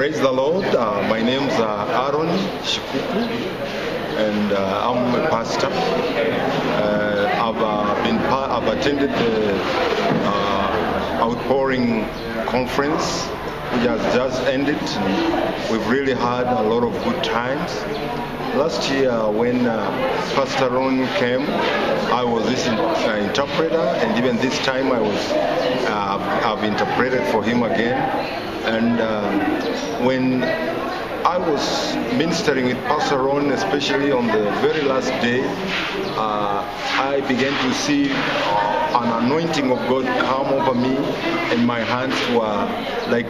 Praise the Lord. My name's Aaron Shikuku, and I'm a pastor. I've attended the Outpouring Conference, which has just ended. We've really had a lot of good times. Last year, when Pastor Ron came, I was his interpreter, and even this time I've interpreted for him again. And when I was ministering with Pastor Ron, especially on the very last day, I began to see an anointing of God come over me, and my hands were like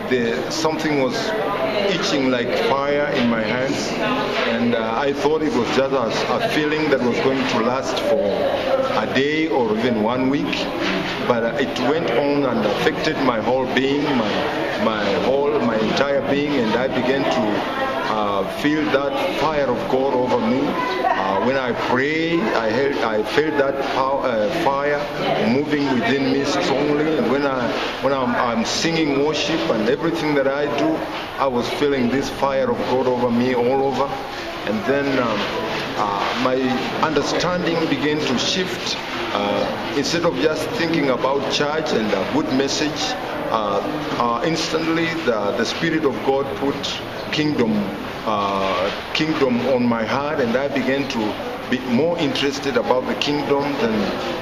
something was itching like fire in my hands, and I thought it was just a feeling that was going to last for a day or even 1 week, but it went on and affected my whole being, my entire being, and I began to feel that fire of God over me. When I pray, I felt that fire moving within me strongly, and when I'm singing worship and everything that I do, I was feeling this fire of God over me all over. And then my understanding began to shift. Instead of just thinking about church and a good message, instantly the Spirit of God put kingdom on my heart, and I began to be more interested about the kingdom than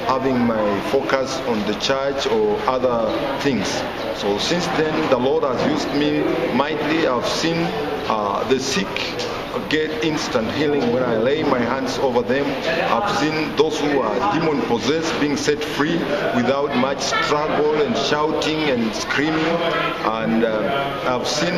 having my focus on the church or other things. So since then, the Lord has used me mightily. I've seen the sick get instant healing when I lay my hands over them. I've seen those who are demon possessed being set free without much struggle and shouting and screaming, and I've seen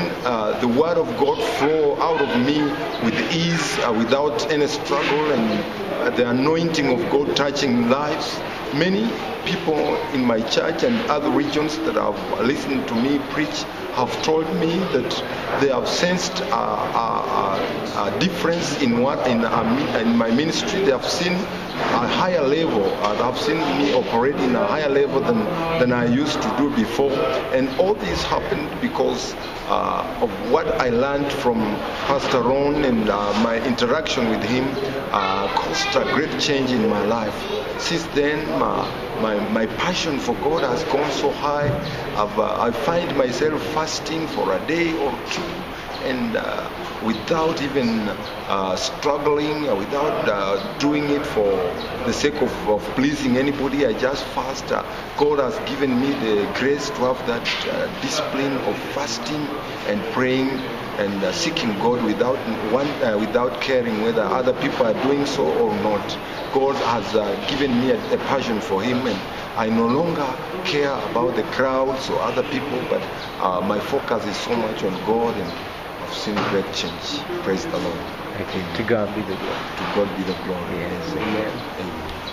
the word of God flow out of me with ease, without any struggle, and the anointing of God touching lives. Many people in my church and other regions that have listened to me preach have told me that they have sensed a difference in my ministry. They have seen a higher level. They have seen me operate in a higher level than I used to do before. And all this happened because of what I learned from Pastor Ron, and my interaction with him caused a great change in my life. Since then, my passion for God has gone so high. I find myself fasting for a day or two, and without even struggling, without doing it for the sake of pleasing anybody. I just fast. God has given me the grace to have that discipline of fasting and praying and seeking God without caring whether other people are doing so or not. God has given me a passion for Him, and I no longer care about the crowds or other people, but my focus is so much on God, and I've seen great change. Praise the Lord. To God be the glory. To God be the glory. Yes, amen. Amen.